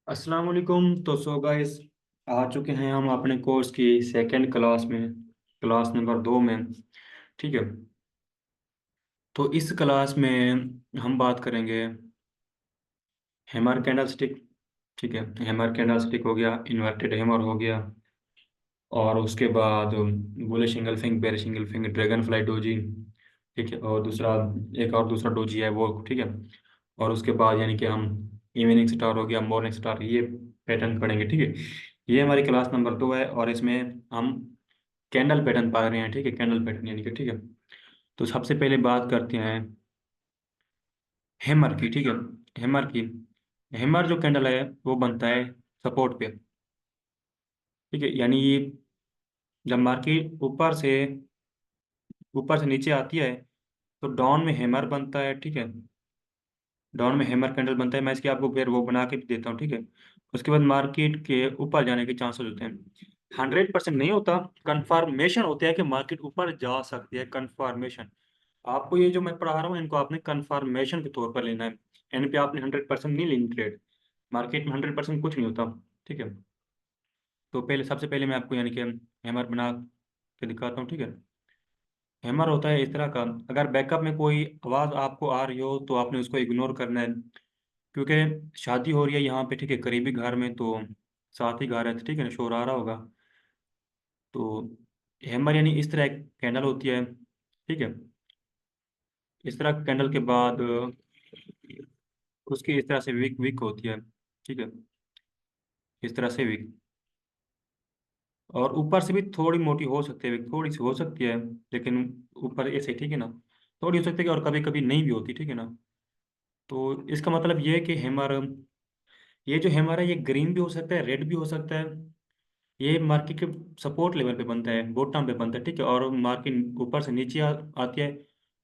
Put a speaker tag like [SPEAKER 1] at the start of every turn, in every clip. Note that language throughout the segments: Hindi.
[SPEAKER 1] अस्सलाम वालेकुम। तो सो गाइस, आ चुके हैं हम अपने कोर्स की सेकंड क्लास में, क्लास नंबर 2 में। ठीक है। तो इस क्लास में हम बात करेंगे हैमर कैंडल स्टिक। ठीक है, हैमर कैंडल स्टिक हो गया, इन्वर्टेड हैमर हो गया, और उसके बाद bullish engulfing, bearish engulfing, dragon fly doji. ठीक है, और दूसरा, एक और दूसरा डोजी है वो। ठीक है। और उसके बाद यानी कि हम इवनिंग स्टार हो गया, मॉर्निंग स्टार, ये पैटर्न पढ़ेंगे। ठीक है। ये हमारी क्लास नंबर 2 है और इसमें हम कैंडल पैटर्न पढ़ रहे हैं। ठीक है, कैंडल पैटर्न यानी कि। ठीक है। तो सबसे पहले बात करते हैं हैमर की। ठीक है, हैमर की। हैमर जो कैंडल है वो बनता है सपोर्ट पे। ठीक है, यानी ये जब मार्केट ऊपर से नीचे आती है तो डाउन में हैमर बनता है। ठीक है, डाउन में हैमर कैंडल बनता है। मैं इसकी आपको फिर वो बना के भी देता हूँ। ठीक है। उसके बाद मार्केट के ऊपर जाने के चांसेस होते हैं। 100% नहीं होता, कंफर्मेशन होता है कि मार्केट ऊपर जा सकती है। कंफर्मेशन। आपको ये जो मैं पढ़ा रहा हूँ इनको आपने कंफर्मेशन के तौर पर लेना है। यानी पे आपने 100% नहीं लेनी ट्रेड। मार्केट में 100% कुछ नहीं होता। ठीक है। तो सबसे पहले मैं आपको यानी कि हैमर बना के दिखाता हूँ। ठीक है। हैमर होता है इस तरह का। अगर बैकअप में कोई आवाज़ आपको आ रही हो तो आपने उसको इग्नोर करना है, क्योंकि शादी हो रही है यहाँ पे। ठीक है, करीबी घर में, तो साथ ही घर है तो ठीक है ना, शोर आ रहा होगा। तो हैमर यानी इस तरह एक कैंडल होती है। ठीक है। इस तरह कैंडल के बाद उसकी इस तरह से विक विक होती है। ठीक है, इस तरह से विक। और ऊपर से भी थोड़ी मोटी हो सकती है विक, थोड़ी सी हो सकती है, लेकिन ऊपर ऐसे। ठीक है ना, थोड़ी हो सकती है और कभी कभी नहीं भी होती। ठीक है ना। तो इसका मतलब ये है कि हैमर, ये जो हैमर है ये ग्रीन भी हो सकता है, रेड भी हो सकता है। ये मार्केट के सपोर्ट लेवल पे बनता है, बॉटम पे बनता है। ठीक है, और मार्केट ऊपर से नीचे आती है।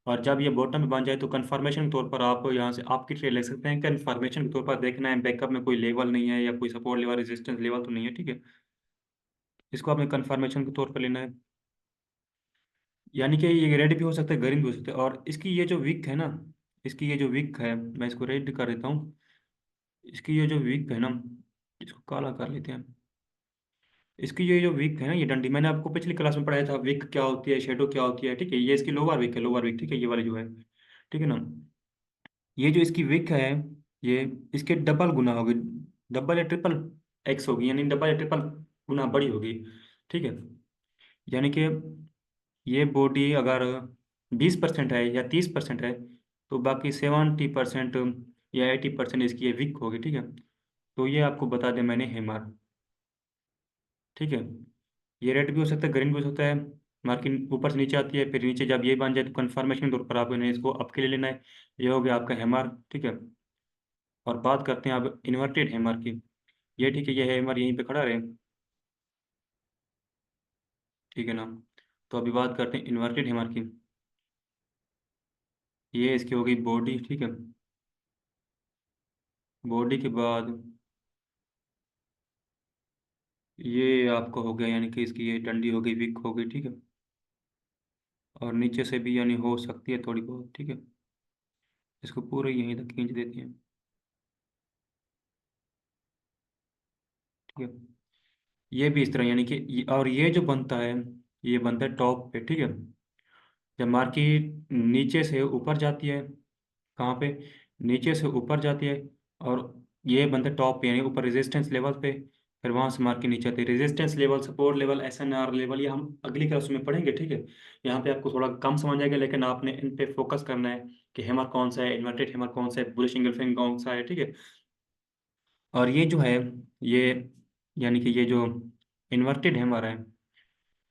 [SPEAKER 1] और जब ये बॉटम पे बन जाए तो कंफर्मेशन के तौर पर आप यहाँ से आपकी ट्रेड ले सकते हैं। कंफर्मेशन के तौर पर देखना है बैकअप में कोई लेवल नहीं है या कोई सपोर्ट लेवल, रेजिस्टेंस लेवल तो नहीं है। ठीक है, इसको आपने कंफर्मेशन के तौर पर लेना है। यानी कि ये रेड भी हो सकता है, ग्रीन भी हो सकता है। और इसकी ये जो विक है ना, इसकी ये जो विक है, मैं इसको रेड कर देता हूँ। इसकी ये जो विक है ना, इसको काला कर लेते हैं। इसकी ये जो विक है ना, ये डंडी, मैंने आपको पिछली क्लास में पढ़ाया था विक क्या होती है, शेडो क्या होती है। ठीक है, ये इसकी लोअर विक है, लोअर विक। ठीक है, ये वाली जो है। ठीक है ना, ये जो इसकी विक है, ये इसके डबल गुना होगी, डबल या ट्रिपल एक्स होगी, यानी डबल या ट्रिपल गुना बड़ी होगी। ठीक है, यानी कि ये बॉडी अगर 20% है या 30% है, तो बाकी 70% या 80% इसकी ये विक होगी। ठीक है, तो ये आपको बता दें मैंने हेमर। ठीक है, ये रेड भी हो सकता है, ग्रीन भी हो सकता है। मार्किंग ऊपर से नीचे आती है, फिर नीचे जब ये बन जाए तो कंफर्मेशन के तौर पर आपको इन्हें इसको अप के लिए लेना है। ये हो गया आपका हैमर। ठीक है। और बात करते हैं अब इन्वर्टेड हैमर की। ये ठीक है, ये हैमर यहीं पे खड़ा रहे। ठीक है ना। तो अभी बात करते हैं इन्वर्टेड हैमर की। ये इसकी हो गई बॉडी। ठीक है, बॉडी के बाद ये आपका हो गया, यानी कि इसकी ये डंडी हो गई, विक हो गई। ठीक है, और नीचे से भी यानी हो सकती है थोड़ी बहुत। ठीक है, इसको पूरे यहीं तक खींच देती है। ठीक है, ये भी इस तरह, यानी कि और ये जो बनता है, ये बनता है टॉप पे। ठीक है, जब मार्केट नीचे से ऊपर जाती है, कहाँ पे, नीचे से ऊपर जाती है, और ये बनता है टॉप पे, यानी ऊपर रेजिस्टेंस लेवल पे। फिर वहां से मार्केट नीचे आती है, resistance level, support level, SNR level, ये हम अगली क्लास में पढ़ेंगे। ठीक है, यहाँ पे आपको थोड़ा कम समझ आएगा, लेकिन आपने इन पे फोकस करना है कि हैमर कौन सा है, इन्वर्टेड हैमर कौन सा है, बुलिश एंगल्फिंग कौन सा है। ठीक है, और ये जो है, ये यानी कि ये जो इन्वर्टेड हैमर है,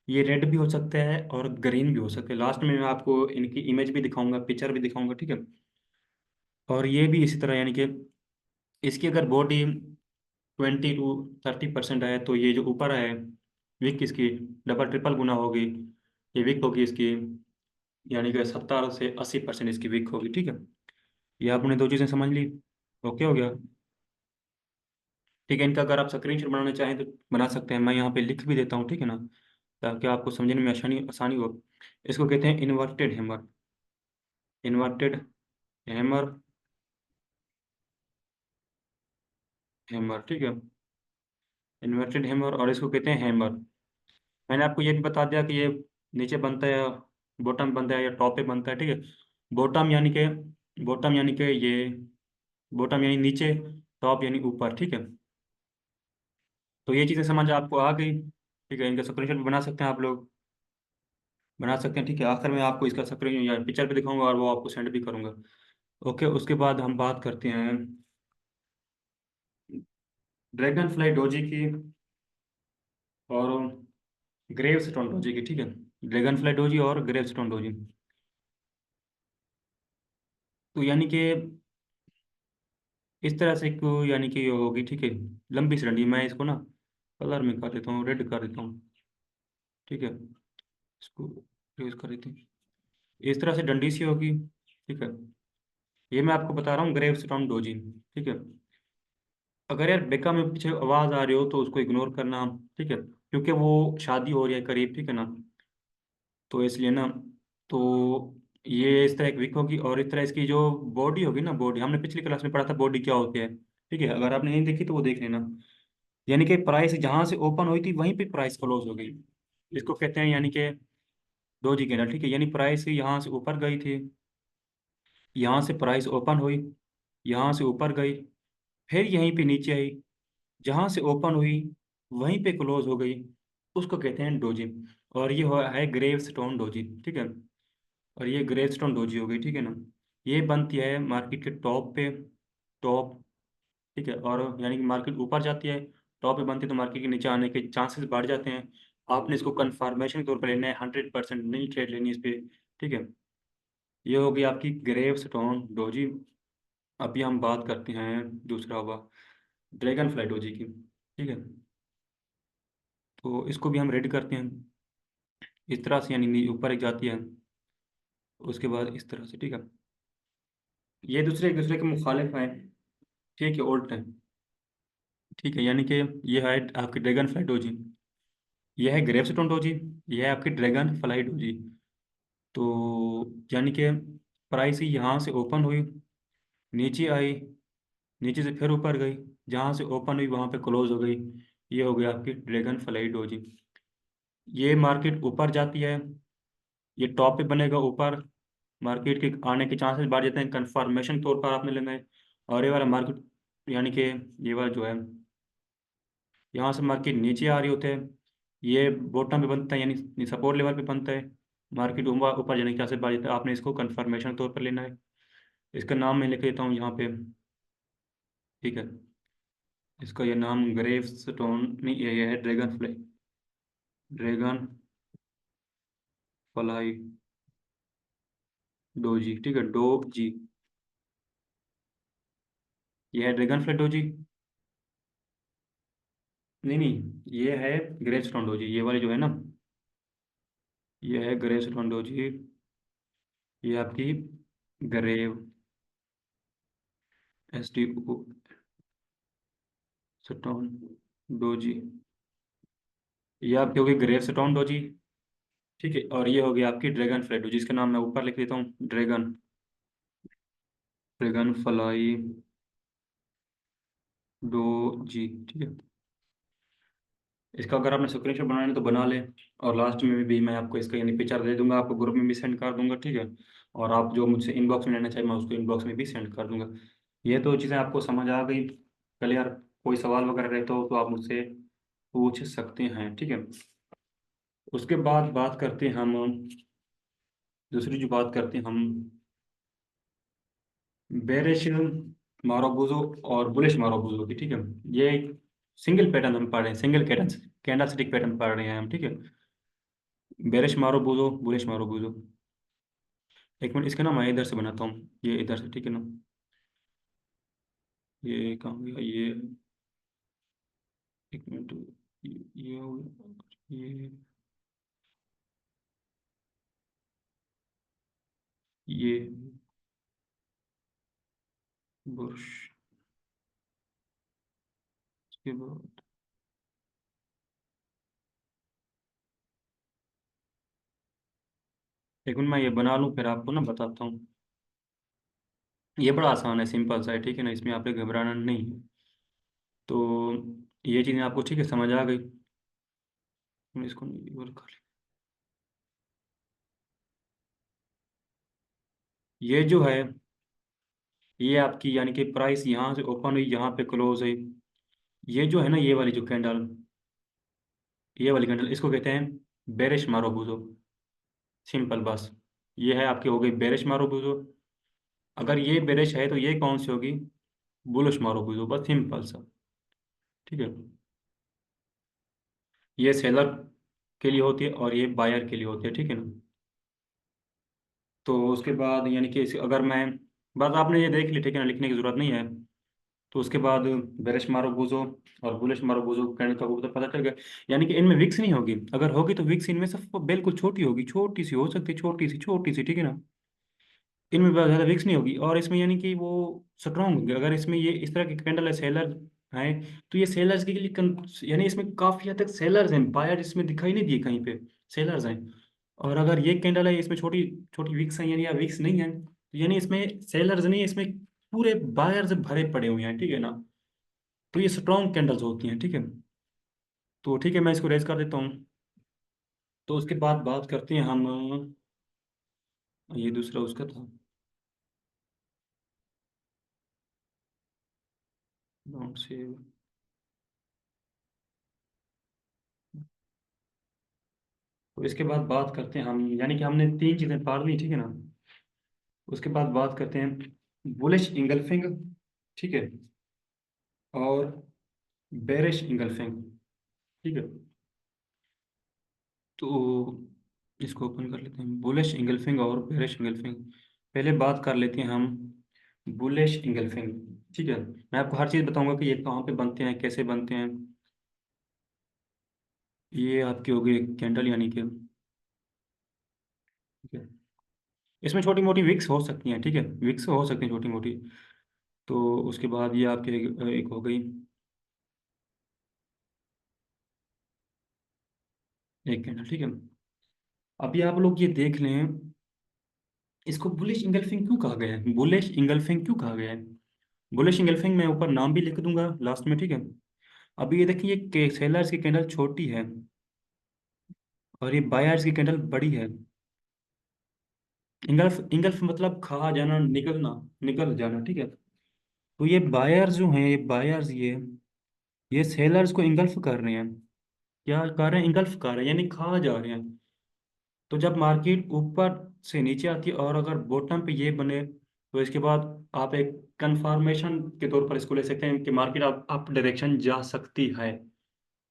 [SPEAKER 1] ये रेड भी हो सकता है और ग्रीन भी हो सकता है। लास्ट में मैं आपको इनकी इमेज भी दिखाऊंगा, पिक्चर भी दिखाऊंगा। ठीक है, और ये भी इसी तरह, यानी कि इसकी अगर बॉडी 20 to 30% है, तो ये जो ऊपर है विक, इसकी डबल ट्रिपल गुना होगी। ये विक होगी इसकी, यानी कि 70 से 80% इसकी विक होगी। ठीक है, ये आपने दो चीज़ें समझ ली। ओके हो गया। ठीक है, इनका अगर आप स्क्रीनशॉट बनाना चाहें तो बना सकते हैं, मैं यहाँ पे लिख भी देता हूँ। ठीक है ना, ताकि आपको समझने में आसानी आसानी हो। इसको कहते हैं inverted hammer. Inverted hammer. Hammer, ठीक है। इन्वर्टेड हैमर, और इसको कहते हैं हैमर। मैंने आपको ये भी बता दिया कि ये नीचे बनता है, बॉटम बनता है या टॉप पे बनता है, ठीक है। बॉटम यानी कि बॉटम यानी कि ये बॉटम यानी नीचे, टॉप यानी ऊपर, ठीक है। तो ये चीज़ें समझ आपको आ गई, ठीक है। इनका स्क्रीनशॉट भी बना सकते हैं आप लोग, बना सकते हैं, ठीक है। आखिर में आपको इसका स्क्रीन या पिक्चर भी दिखाऊंगा और वो आपको सेंड भी करूंगा। ओके, उसके बाद हम बात करते हैं ड्रैगन फ्लाई डोजी की और ग्रेव स्टोन डोजी की, ठीक है। ड्रैगन फ्लाई डोजी और ग्रेव स्टोन डोजी। तो यानी कि इस तरह से एक, यानी कि ये होगी, ठीक है। लंबी सी डंडी, मैं इसको ना कलर में कर देता हूँ, रेड कर देता हूँ, ठीक है। इसको यूज कर देते हैं, इस तरह से डंडी सी होगी, ठीक है। ये मैं आपको बता रहा हूँ ग्रेव स्टोन डोजी, ठीक है। अगर यार बेका में पीछे आवाज आ रही हो तो उसको इग्नोर करना, ठीक है, क्योंकि वो शादी हो रही है करीब, ठीक है ना। तो इसलिए ना, तो ये इस तरह एक विक होगी, और इस तरह इसकी जो बॉडी होगी ना, बॉडी हमने पिछली क्लास में पढ़ा था बॉडी क्या होती है, ठीक है। अगर आपने नहीं देखी तो वो देख लेना। यानी कि प्राइस जहां से ओपन हुई थी वहीं पे प्राइस क्लोज हो गई, इसको कहते हैं यानी कि डोजी कैंडल, ठीक है। यानी प्राइस यहाँ से ऊपर गई थी, यहाँ से प्राइस ओपन हुई, यहाँ से ऊपर गई, फिर यहीं पे नीचे आई, जहां से ओपन हुई वहीं पे क्लोज हो गई, उसको कहते हैं डोजी। और ये है ग्रेव स्टोन डोजी, ठीक है। और ये ग्रेव स्टोन डोजी हो गई, ठीक है ना। ये बनती है मार्केट के टॉप पे, टॉप, ठीक है। और यानी कि मार्केट ऊपर जाती है, टॉप पे बनती है, तो मार्केट के नीचे आने के चांसेस बढ़ जाते हैं। आपने इसको कंफर्मेशन के तौर पर लेना है, 100% नहीं ट्रेड लेनी इस पे, ठीक है। ये होगी आपकी ग्रेव स्टोन डोजी। अभी हम बात करते हैं दूसरा हुआ ड्रैगन फ्लाई डोजी की, ठीक है। तो इसको भी हम रेडी करते हैं इस तरह से, यानी ऊपर एक जाती है, उसके बाद इस तरह से, ठीक है। ये दूसरे एक दूसरे के मुखालिफ हैं, ठीक है, ओल्ड टाइम, ठीक है। यानी कि ये है आपकी ड्रैगन फ्लाई डोजी, ये है ग्रेप स्टोन डोजी, ये है आपकी ड्रैगन फ्लाई डोजी। तो यानी कि प्राइस ही यहाँ से ओपन हुई, नीचे आई, नीचे से फिर ऊपर गई, जहाँ से ओपन हुई वहाँ पे क्लोज हो गई। ये हो गया आपकी ड्रैगन फ्लाई डोजी। ये मार्केट ऊपर जाती है, ये टॉप पे बनेगा ऊपर, मार्केट के आने के चांसेस बढ़ जाते हैं, कंफर्मेशन तौर पर आपने लेना है। और ये वाला मार्केट, यानी कि ये वाला जो है, यहाँ से मार्केट नीचे आ रही होते हैं, ये बॉटम पे बनता है, यानी सपोर्ट लेवल पे बनता है, मार्केट ऊपर ऊपर जाने के चांसेस बढ़ जाते हैं। आपने इसको कंफर्मेशन तौर पर लेना है। इसका नाम मैं लिख देता हूँ यहाँ पे, ठीक है। इसका ये नाम ग्रेव स्टोन नहीं, ये है dragon fly, dragon fly doji, ठीक है, डो जी। ये है ड्रैगन फ्लाई डोजी, नहीं नहीं, ये है ग्रेव स्टोन डोजी, ये वाली जो है ना, ये है ग्रेव स्टोन डोजी। ये आपकी ग्रेव, STO स्टोन डोजी, ये आपकी होगी ग्रेव स्टोन डोजी, ठीक है। और ये होगी आपकी ड्रैगन फ्लाई डोजी, इसका नाम मैं ऊपर लिख देता हूँ, ड्रैगन, ड्रैगन फ्लाई डोजी, ठीक है। इसका अगर आपने स्क्रीनशॉट बनाना है तो बना ले, और लास्ट में भी मैं आपको इसका यानी पिक्चर दे दूंगा, आपको ग्रुप में भी सेंड कर दूंगा, ठीक है। और आप जो मुझसे इनबॉक्स में लेना चाहिए मैं उसको इनबॉक्स में भी सेंड कर दूंगा। ये तो चीज़ें आपको समझ आ गई। कल यार कोई सवाल वगैरह रहता हो तो आप मुझसे पूछ सकते हैं, ठीक है। उसके बाद बात करते हैं हम, दूसरी जो बात करते हैं हम, बेरिश मारोबूजो और बुलिश मारोबूजो की, ठीक है। ये एक सिंगल पैटर्न हम पढ़ रहे हैं, सिंगल कैंडल स्टिक पैटर्न पढ़ रहे हैं हम, ठीक है। बेरिश मारोबूजो, बुलिश मारोबूजो। एक मिनट, इसका ना मैं इधर से बनाता हूँ, ये इधर से, ठीक है ना। ये कहाँ गया ये, एक मिनट, ये हो गया, ये बुश, के बाद एक मिनट मैं ये बना लूँ फिर आपको ना बताता हूँ। ये बड़ा आसान है, सिंपल सा है, ठीक है ना, इसमें आपको घबराना नहीं है। तो ये चीज़ें आपको ठीक है समझ आ गई। मैं इसको और कर ये जो है, ये आपकी यानी कि प्राइस यहाँ से ओपन हुई, यहाँ पे क्लोज है। ये जो है ना, ये वाली जो कैंडल, ये वाली कैंडल, इसको कहते हैं बेरिश मारुबुजो। सिंपल बस। ये है आपकी हो गई बेरिश मारुबुजो। अगर ये बेरिश है तो ये कौन सी होगी? बुलिश मारुबुजो। बस सिंपल सा। ठीक है। ये सेलर के लिए होती है और ये बायर के लिए होती है, ठीक है ना। तो उसके बाद यानी कि अगर मैं, बस आपने ये देख ली, ठीक है ना, लिखने की जरूरत नहीं है। तो उसके बाद बेरिश मारुबुजो और बुलिश मारुबुजो कैंडल का वो तो पता चल गया। यानी कि इनमें विक्स नहीं होगी, अगर होगी तो विक्स इनमें से बिल्कुल छोटी होगी, छोटी सी हो सकती है, छोटी सी छोटी सी, ठीक है ना। इनमें बहुत ज़्यादा विक्स नहीं होगी, और इसमें यानी कि वो स्ट्रांग होंगे। अगर इसमें ये इस तरह के कैंडल है सेलर है, तो ये सेलर्स के लिए यानी इसमें काफ़ी हद तक सेलर्स हैं, बायर इसमें दिखाई नहीं दिए कहीं पे, सेलर्स हैं। और अगर ये कैंडल है, इसमें छोटी छोटी विक्स हैं यानी, या विक्स नहीं है, तो यानी इसमें सेलर्स नहीं है, इसमें पूरे बायर्स भरे पड़े हुए हैं, ठीक है ना। तो ये स्ट्रॉन्ग कैंडल्स होती हैं, ठीक है। तो ठीक है, मैं इसको रेज कर देता हूँ। तो उसके बाद बात करते हैं हम, ये दूसरा उसका था, डोंट सेव। तो इसके बाद बात करते हैं हम, यानी कि हमने तीन चीज़ें पढ़ ली, ठीक है ना। उसके बाद बात करते हैं बुलिश इंगल्फिंग, ठीक है, और बेरिश इंगल्फिंग, ठीक है। तो इसको ओपन कर लेते हैं, बुलिश इंगल्फिंग और बेरिश इंगल्फिंग। पहले बात कर लेते हैं हम बुलिश इंगल्फिंग, ठीक है। मैं आपको हर चीज़ बताऊंगा कि ये कहाँ पे बनते हैं, कैसे बनते हैं। ये आपकी हो गई कैंडल, यानी कि ठीक है। इसमें छोटी मोटी विक्स हो सकती हैं, ठीक है, विक्स हो सकती हैं छोटी मोटी। तो उसके बाद ये आपके एक हो गई, एक कैंडल, ठीक है। अभी आप लोग ये देख लें, इसको बुलिश इंगल्फिंग क्यों कहा गया है, बुलिश इंगल्फिंग क्यों कहा गया है। बुलिश इंगल्फिंग मैं ऊपर नाम भी लिख दूंगा लास्ट में, ठीक है। अभी ये देखिए, ये सेलर्स की कैंडल छोटी है और ये बायर्स की कैंडल बड़ी है। इंगल्फ, इंगल्फ मतलब खा जाना, निकलना, निकल जाना, ठीक है। तो ये बायर्स जो हैं, ये बायर्स, ये सेलर्स को इंगल्फ कर रहे हैं। क्या कर रहे हैं? इंगल्फ कर रहे हैं, यानी खा जा रहे हैं। तो जब मार्केट ऊपर से नीचे आती है और अगर बॉटम पे ये बने, तो इसके बाद आप एक कंफर्मेशन के तौर पर इसको ले सकते हैं कि मार्केट अप डायरेक्शन जा सकती है।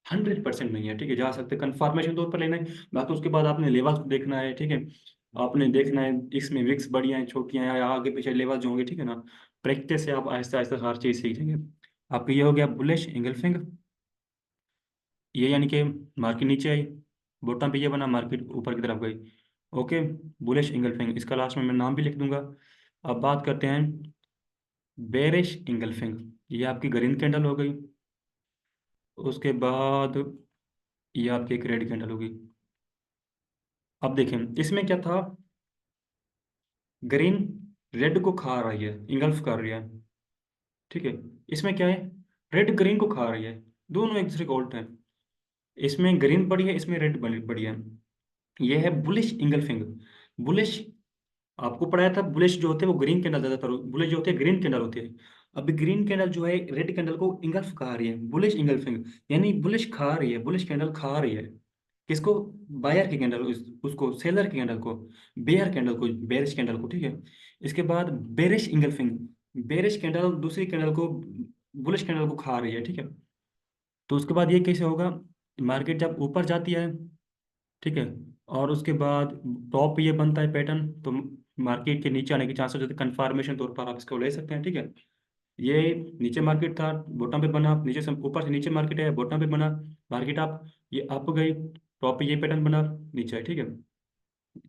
[SPEAKER 1] 100% नहीं है, ठीक है, जा सकते, कंफर्मेशन तौर पर लेना है। बाकी उसके बाद आपने लेवल्स को देखना है, ठीक है। आपने देखना है इसमें विक्स बढ़िया हैं, छोटियां हैं, या आगे पीछे लेवल जो होंगे, ठीक है ना। प्रैक्टिस से आप आहिस्ता आहिस्ता हर चीज़ सीख जाएंगे। आपका ये हो गया बुलिश इंगल्फिंग। ये यानी कि मार्केट नीचे आई, बॉटम पे ये बना, मार्केट ऊपर की तरफ गई। ओके। बुलिश इंगल्फिंग, इसका लास्ट में मैं नाम भी लिख दूंगा। अब बात करते हैं बेरिश इंगल्फिंग। ये आपकी ग्रीन कैंडल हो गई। उसके बाद ये आपकी एक रेड कैंडल होगी। अब देखें इसमें क्या था, ग्रीन रेड को खा रही है, इंगल्फ कर रही है, ठीक है। इसमें क्या है, रेड ग्रीन को खा रही है, दोनों एक दूसरे को उल्टे हैं। इसमें ग्रीन बड़ी है, इसमें रेड बड़ी बड़ी है। ये है बुलिश इंगल्फिंग। बुलिश, आपको पढ़ाया था, बुलिश जो होते हैं वो ग्रीन कैंडल ज्यादातर, बुलिश जो होते हैं ग्रीन कैंडल होती है। अभी ग्रीन कैंडल जो है रेड कैंडल को इंगल्फ खा रही है, बुलिश इंगल्फिंग। यानी बुलिश खा रही है, बुलिश कैंडल खा रही है किसको? बायर की कैंडल, उसको सेलर की कैंडल को, बेयर कैंडल को, बेरिश कैंडल को, ठीक है। इसके बाद बेरिश इंगल्फिंग, बेरिश कैंडल दूसरी कैंडल को, बुलिश कैंडल को खा रही है, ठीक है। तो उसके बाद ये कैसे होगा, मार्केट जब ऊपर जाती है, ठीक है, और उसके बाद टॉप ये बनता है पैटर्न, तो मार्केट के नीचे आने के चांसेस होते हैं, कंफर्मेशन तौर पर आप इसको ले सकते हैं, ठीक है। ये नीचे मार्केट था, बॉटम पे बना, नीचे से ऊपर से नीचे मार्केट है, बॉटम पे बना मार्केट, आप ये अप गई, टॉप पे ये पैटर्न बना, नीचे है, ठीक है।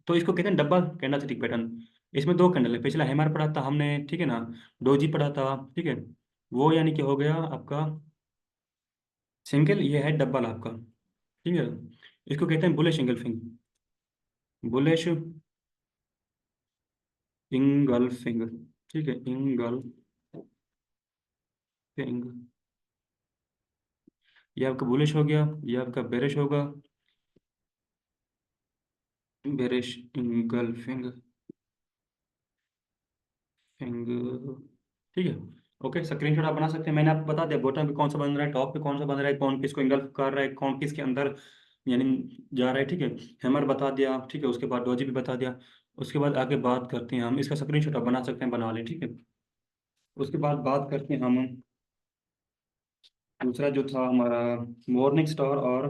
[SPEAKER 1] तो इसको कहते हैं डबल कैंडलस्टिक पैटर्न। इसमें दो कैंडल है, पिछला हैमर पढ़ा था हमने, ठीक है ना, डोजी पढ़ा था, ठीक है। वो यानी कि हो गया आपका सिंगल, ये है डबल आपका, ठीक है। इसको कहते हैं बुलिश इंगल्फिंग, बुलिश इंगल्फिंग, ठीक है, इंगल्फिंग। ये आपका बुलिश हो गया, ये आपका बेरिश होगा, बेरिश इंगल्फिंग फिंग, ठीक है। ओके, स्क्रीनशॉट आप बना सकते हैं। मैंने आपको बता दिया बॉटम पे कौन सा बन रहा है, टॉप पे कौन सा बन रहा है, कौन किसको इंगल्फ कर रहा है, कौन किसके अंदर यानी जा रहा है, ठीक है। हैमर बता दिया, ठीक है। उसके बाद डोजी भी बता दिया। उसके बाद आगे बात करते हैं हम, इसका स्क्रीनशॉट आप बना सकते हैं, बना लें, ठीक है। उसके बाद बात करते हैं हम, दूसरा जो था हमारा मॉर्निंग स्टार और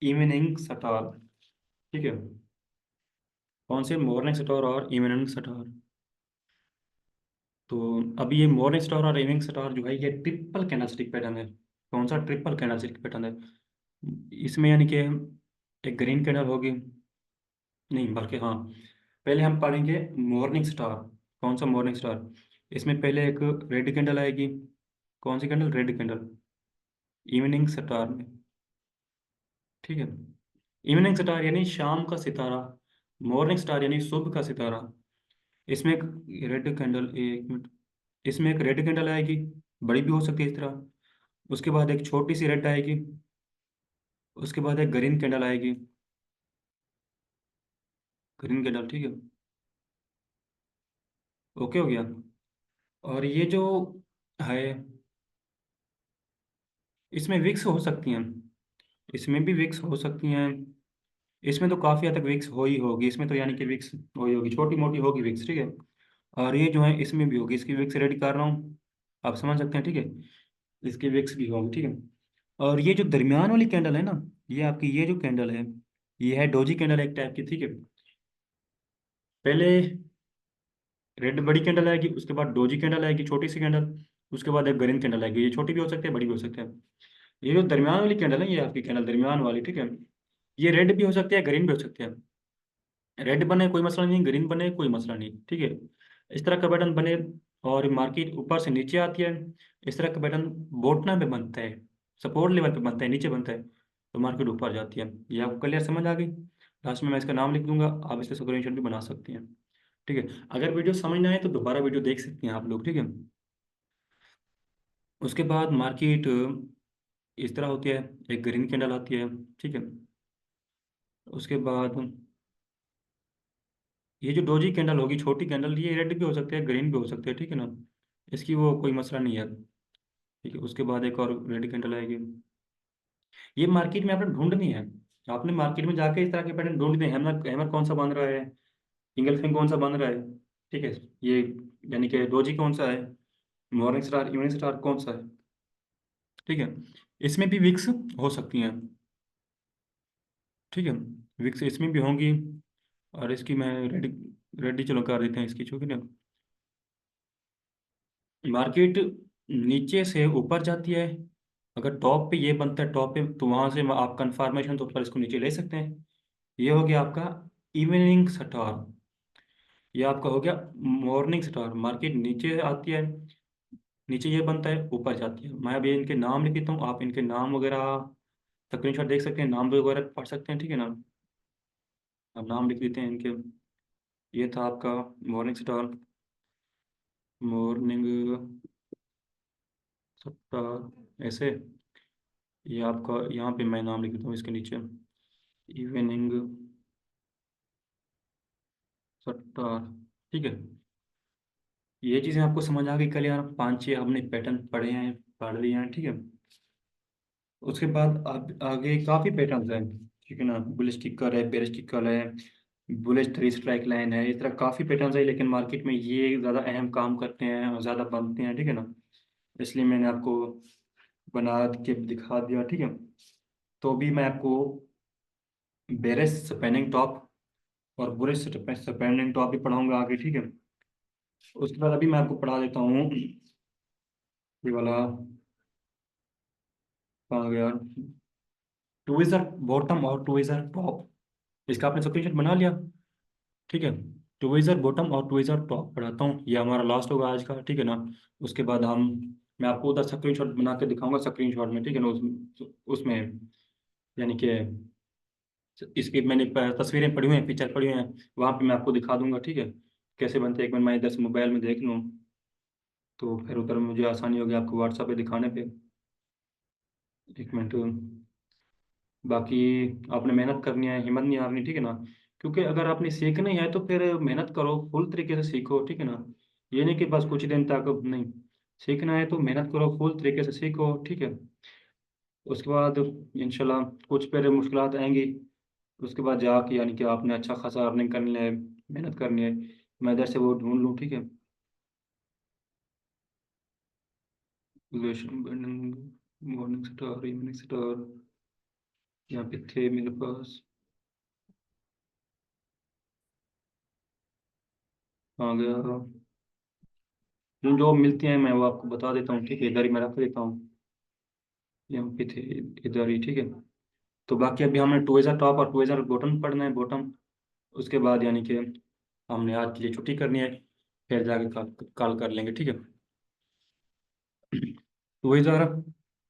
[SPEAKER 1] इवनिंग स्टार, ठीक है। कौन से, मॉर्निंग स्टार और इवनिंग स्टार। तो अभी ये मॉर्निंग स्टार और इवनिंग स्टार जो है ये ट्रिपल कैंडलस्टिक पैटर्न है। कौन सा, ट्रिपल कैंडलस्टिक पैटर्न है। इसमें यानी कि एक ग्रीन कैंडल होगी, नहीं बल्कि हाँ, पहले हम पढ़ेंगे मॉर्निंग स्टार। कौन सा मॉर्निंग स्टार, इसमें पहले एक रेड कैंडल आएगी। कौन सी candle, red candle, evening star में, ठीक है। इवनिंग स्टार यानी शाम का सितारा, मॉर्निंग स्टार यानी सुबह का सितारा। इसमें एक रेड कैंडल, एक मिनट, इसमें एक रेड कैंडल आएगी, बड़ी भी हो सकती है इस तरह। उसके बाद एक छोटी सी रेड आएगी। उसके बाद एक ग्रीन कैंडल आएगी, ग्रीन कैंडल, ठीक है। ओके हो गया। और ये जो है, इसमें विक्स हो सकती हैं, इसमें भी विक्स हो सकती हैं। इसमें तो काफ़ी हद तक विक्स हो ही होगी, इसमें तो यानी कि विक्स हो ही होगी, छोटी मोटी होगी विक्स, ठीक है। और ये जो है इसमें भी होगी, इसकी विक्स रेडी कर रहा हूँ, आप समझ सकते हैं, ठीक है। इसकी विक्स भी होगी, ठीक है। और ये जो दरमियान वाली कैंडल है ना, ये आपकी ये जो कैंडल है, ये है डोजी कैंडल एक टाइप की, ठीक है। पहले रेड बड़ी कैंडल आएगी, उसके बाद डोजी कैंडल आएगी छोटी सी कैंडल, उसके बाद एक ग्रीन कैंडल आएगी, ये छोटी भी हो सकती है, बड़ी भी हो सकती है। ये जो दरमियान वाली कैंडल है, ये आपकी कैंडल दरमियान वाली, ठीक है। ये रेड भी हो सकती है, ग्रीन भी हो सकती है। रेड बने कोई मसला नहीं, ग्रीन बने कोई मसला नहीं, ठीक है। इस तरह का पैटर्न बने, और मार्केट ऊपर से नीचे आती है, इस तरह का पैटर्न बॉटम पे बनता है, सपोर्ट लेवल पे बनता है, नीचे बनता है, तो मार्केट ऊपर जाती है। ये आपको क्लियर समझ आ गई। लास्ट में मैं इसका नाम लिख दूंगा, आप इससे स्क्रीनशॉट भी बना सकते हैं, ठीक है। अगर वीडियो समझ ना आए तो दोबारा वीडियो देख सकते हैं आप लोग, ठीक है। उसके बाद मार्केट इस तरह होती है, एक ग्रीन कैंडल आती है, ठीक है। उसके बाद ये जो डोजी कैंडल होगी, छोटी कैंडल, ये रेड भी हो सकते हैं, ग्रीन भी हो सकते हैं, ठीक है ना। इसकी वो कोई मसला नहीं है, ठीक है। उसके बाद एक और रेड कैंडल आएगी। ये मार्केट में आपने ढूंढनी है, आपने मार्केट में जाके इस तरह के पैटर्न ढूंढने हैं। हैमर हैमर कौन सा बन रहा है, इंगल्फिंग कौन सा बन रहा है, ठीक है। ये यानी कि डोजी कौन सा है, मॉर्निंग स्टार इवनिंग स्टार कौन सा है, ठीक है। इसमें भी विक्स हो सकती हैं, ठीक है। विक्स इसमें भी होंगी। और इसकी मैं रेडी, रेडी चलो कर देते हैं इसकी, चूंकि ना मार्केट नीचे से ऊपर जाती है। अगर टॉप पे ये बनता है, टॉप पे, तो वहां से आप कंफर्मेशन तो पर इसको नीचे ले सकते हैं। ये हो गया आपका इवनिंग स्टार। ये आपका हो गया मॉर्निंग स्टार। मार्केट नीचे आती है, नीचे ये बनता है, ऊपर जाती है। मैं अभी इनके नाम लिख देता हूँ, आप इनके नाम वगैरह स्क्रीनशॉट देख सकते हैं, नाम वगैरह पढ़ सकते हैं, ठीक है ना। अब नाम लिख देते हैं इनके। ये था आपका मॉर्निंग स्टार, मॉर्निंग स्टार ऐसे। ये आपका यहाँ पे मैं नाम लिख देता हूँ इसके नीचे, इवनिंग स्टार, ठीक है। ये चीज़ें आपको समझ आ गई। कल यार पांच छः हमने पैटर्न पढ़े हैं, पढ़ लिए हैं, ठीक है। उसके बाद आप आगे काफ़ी पैटर्न्स हैं, ठीक है ना। बुलिश किकर है, बेरिश किकर है, बुलिश थ्री स्ट्राइक लाइन है, इस तरह काफ़ी पैटर्न्स है, लेकिन मार्केट में ये ज़्यादा अहम काम करते हैं और ज़्यादा बनते हैं, ठीक है ना। इसलिए मैंने आपको बना के दिखा दिया, ठीक है। तो भी मैं आपको बेरिश स्पैनिंग टॉप और बुलिश स्पैनिंग टॉप भी पढ़ाऊंगा आगे, ठीक है। उसके बाद अभी मैं आपको पढ़ा देता हूँ ये वाला, कहाँ गया, ट्विज़र बॉटम और ट्विज़र टॉप। इसका आपने स्क्रीनशॉट बना लिया, ठीक है। ट्विज़र बॉटम और ट्विज़र टॉप पढ़ाता हूँ, ये हमारा लास्ट होगा आज का, ठीक है ना। उसके बाद हम, मैं आपको उधर स्क्रीनशॉट बना के दिखाऊंगा, स्क्रीनशॉट में, ठीक है ना। उसमें यानी कि इसकी मैंने तस्वीरें पढ़ी हुई हैं, पिक्चर पढ़ी हुई हैं, वहाँ पे मैं आपको दिखा दूंगा, ठीक है। कैसे बनते हैं, एक मिनट मैं इधर से मोबाइल में देख लूँ, तो फिर उधर मुझे आसानी होगी आपको व्हाट्सएप पे दिखाने पे। एक मिनट। बाकी आपने मेहनत करनी है, हिम्मत नहीं हारनी, ठीक है ना। क्योंकि अगर आपने सीखना ही है तो फिर मेहनत करो, फुल तरीके से सीखो, ठीक है ना। ये नहीं कि बस कुछ दिन तक नहीं, सीखना है तो मेहनत करो, फुल तरीके से सीखो, ठीक है। उसके बाद इंशाल्लाह कुछ पहले मुश्किलात आएंगी, उसके बाद जाके यानी कि आपने अच्छा खासा अर्निंग करनी है, मेहनत करनी है। मैं इधर से वो ढूंढ लूँ, ठीक है। मॉर्निंग स्टार, इवनिंग स्टार, यहाँ पे थे मेरे पास। आ गया। जो जो मिलती हैं मैं वो आपको बता देता हूँ, ठीक है, इधर ही मैं रख देता हूँ। यहाँ पे थे, इधर ही, ठीक है। तो बाकी अभी हमें टू टॉप और टू बॉटम पढ़ना है, बॉटम। उसके बाद यानी कि हमने आज के लिए छुट्टी करनी है, फिर जाके कल कल कर लेंगे, ठीक है। टू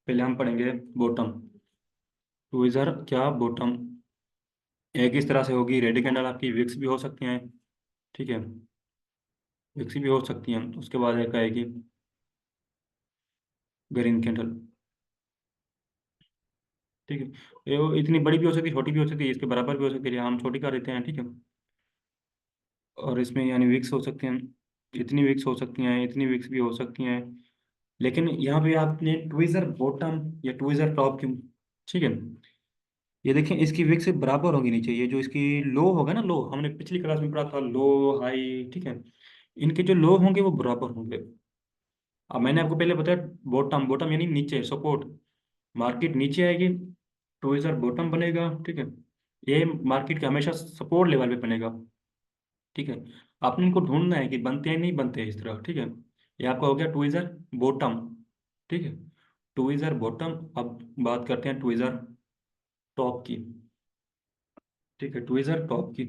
[SPEAKER 1] पहले हम पढ़ेंगे बॉटम। टू क्या बॉटम, एक इस तरह से होगी, रेड कैंडल आपकी विक्स भी हो सकती हैं, ठीक है, विक्स भी हो सकती हैं। उसके बाद एक आएगी ग्रीन कैंडल, ठीक है। ये वो इतनी बड़ी भी हो सकती है, छोटी भी हो सकती है, इसके बराबर भी हो सकती है, हम छोटी कर देते हैं, ठीक है। और इसमें यानी विक्स हो सकते हैं, इतनी विक्स हो सकती हैं, इतनी विक्स भी हो सकती हैं। लेकिन यहाँ पे आपने ट्विज़र बॉटम या ट्विज़र टॉप की, ठीक है, ये देखें इसकी विक्स बराबर होगी नीचे, ये जो इसकी लो होगा ना, लो हमने पिछली क्लास में पढ़ा था, लो हाई, ठीक है। इनके जो लो होंगे वो बराबर होंगे। अब मैंने आपको पहले बताया बॉटम, बॉटम यानी नीचे सपोर्ट, मार्केट नीचे आएगी तो इधर बॉटम बनेगा, ठीक है। ये मार्केट के हमेशा सपोर्ट लेवल पे बनेगा, ठीक है। आपने इनको ढूंढना है कि बनते हैं नहीं बनते हैं इस तरह, ठीक है। ये आपका हो गया ट्विज़र बॉटम, ठीक है, ट्विज़र बॉटम। अब बात करते हैं ट्विज़र टॉप की, ठीक है, ट्विज़र टॉप की।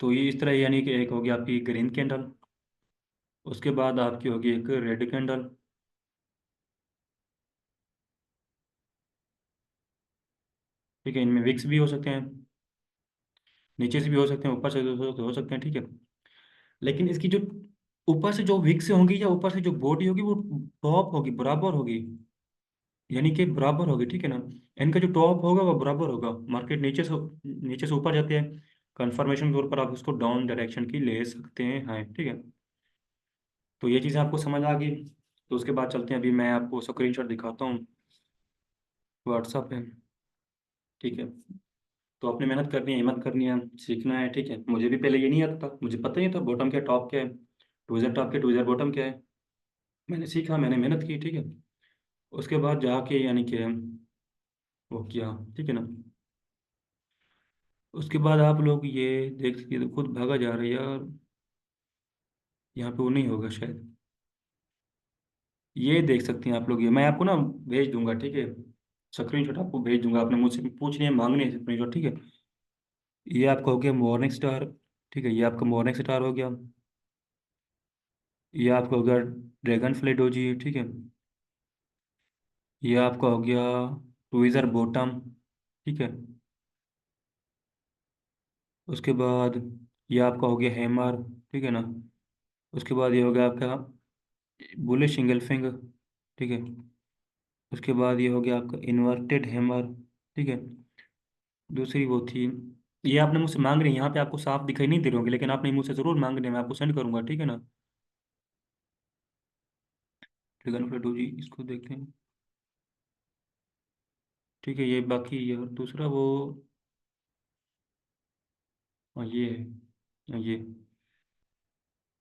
[SPEAKER 1] तो ये इस तरह यानी कि एक होगी आपकी ग्रीन कैंडल, उसके बाद आपकी होगी एक रेड कैंडल, ठीक है। इनमें विक्स भी हो सकते हैं, नीचे से भी हो सकते हैं, ऊपर से हो सकते हैं, ठीक है। लेकिन इसकी जो ऊपर से जो विक्स होंगी या ऊपर से जो बॉडी होगी वो टॉप होगी, बराबर होगी, यानी कि बराबर होगी, ठीक है ना। इनका जो टॉप होगा वो बराबर होगा, मार्केट नीचे से ऊपर जाते हैं, कंफर्मेशन के तौर पर आप इसको डाउन डायरेक्शन की ले सकते हैं, ठीक है। तो ये चीज़ आपको समझ आ गई। तो उसके बाद चलते हैं, अभी मैं आपको स्क्रीनशॉट दिखाता हूँ व्हाट्सएप पे, ठीक है। तो अपनी मेहनत करनी है, हिम्मत करनी है, सीखना है, ठीक है। मुझे भी पहले ये नहीं आता था, मुझे पता ही नहीं था बॉटम क्या टॉप क्या है, ट्विज़र टॉप क्या ट्विज़र बॉटम क्या है। मैंने सीखा, मैंने मेहनत की, ठीक है। उसके बाद जाके यानी कि वो किया, ठीक है ना। उसके बाद आप लोग ये देख सकते, तो खुद भागा जा रहा है यार, यहाँ पे वो नहीं होगा शायद। ये देख सकते हैं आप लोग, ये मैं आपको ना भेज दूंगा, ठीक है। स्क्रीनशॉट आपको भेज दूंगा, आपने मुझसे पूछनी है, मांगनी है स्क्रीनशॉट, ठीक है। ये आपका हो गया मॉर्निंग स्टार, ठीक है, ये आपका मॉर्निंग स्टार हो गया। ये आपका हो गया ड्रैगन फ्लाइट डोजी, ठीक है। ये आपका हो गया ट्विज़र बॉटम, ठीक है। उसके बाद ये आपका हो गया हैमर, ठीक है ना। उसके बाद ये हो गया आपका बुलिश इंगल्फिंग, ठीक है। उसके बाद ये हो गया आपका इन्वर्टेड हैमर, ठीक है। दूसरी वो थी, ये आपने मुझसे मांग रही है, यहाँ पे आपको साफ दिखाई नहीं दे रहे होंगे, लेकिन आपने मुझसे ज़रूर मांग रहे हैं, मैं आपको सेंड करूंगा, ठीक है ना। ड्रैगन फ्लाइट डोजी, इसको देखते हैं, ठीक है। ये बाकी ये और दूसरा वो, हाँ ये है,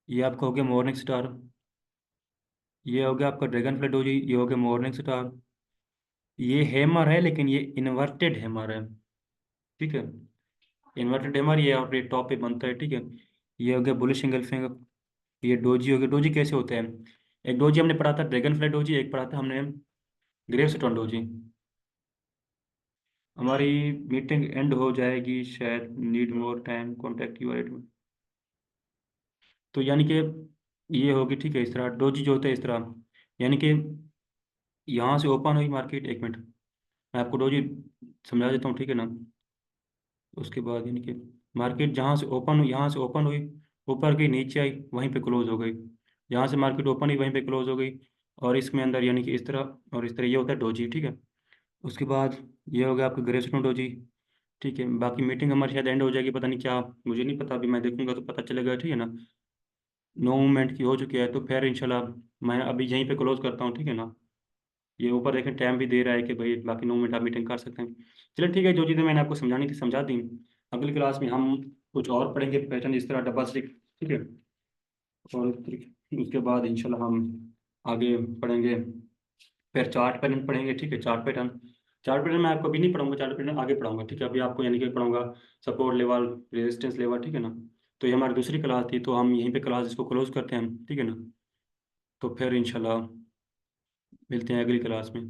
[SPEAKER 1] ये आपका हो गया मॉर्निंग स्टार। ये हो गया आपका ड्रैगन फ्लाइट डोजी, ये हो गया मॉर्निंग स्टार। ये हैमर है लेकिन ये इन्वर्टेड हैमर है, ठीक है। इन्वर्टेड हैमर ये और ये टॉप पे बनता है, ठीक है। ये हो गया बुलिश एंगल्फिंग। ये डोजी हो गया, डोजी कैसे होता है, एक डोजी हमने पढ़ा था ड्रैगन फ्लाइट डोजी, एक पढ़ा था हमने ग्रेव स्टोन डोजी। हमारी मीटिंग एंड हो जाएगी शायद, need more time, contact you. तो यानी कि ये होगी, ठीक है, इस तरह डोजी जो होता है इस तरह, यानी कि यहाँ से ओपन हुई मार्केट, एक मिनट मैं आपको डोजी समझा देता हूँ, ठीक है ना। उसके बाद यानी कि मार्केट जहाँ से ओपन हुई, यहाँ से ओपन हुई, ऊपर गई, नीचे आई, वहीं पे क्लोज हो गई। जहाँ से मार्केट ओपन हुई वहीं पे क्लोज हो गई, और इसमें अंदर यानी कि इस तरह और इस तरह ये होता है डोजी, ठीक है। उसके बाद ये हो गया आपका ग्रेस नोट डोजी, ठीक है। बाकी मीटिंग हमारी शायद एंड हो जाएगी, पता नहीं क्या, मुझे नहीं पता, अभी मैं देखूंगा तो पता चलेगा, ठीक है ना। 9 मिनट की हो चुकी है, तो फिर इंशाल्लाह मैं अभी यहीं पे क्लोज करता हूँ, ठीक है ना। ये ऊपर देखें टाइम भी दे रहा है कि भाई बाकी 9 मिनट आप मीटिंग कर सकते हैं। चलिए ठीक है, जो चीज़ें मैंने आपको समझानी थी समझा दी। अगली क्लास में हम कुछ और पढ़ेंगे पैटर्न, इस तरह डबल स्टिक, ठीक है। और उसके बाद इंशाल्लाह हम आगे पढ़ेंगे, फिर चार्ट पैटर्न पढ़ेंगे, ठीक है। चार्ट पैटर्न, चार्ट पैटर्न मैं आपको अभी नहीं पढ़ाऊंगा, चार्ट पैटर्न आगे पढ़ाऊंगा, ठीक है। अभी आपको यानी कि पढ़ाऊंगा सपोर्ट लेवल, रेजिस्टेंस लेवल, ठीक है ना। तो ये हमारी दूसरी क्लास थी, तो हम यहीं पे क्लास इसको क्लोज करते हैं हम, ठीक है ना। तो फिर इंशाल्लाह मिलते हैं अगली क्लास में।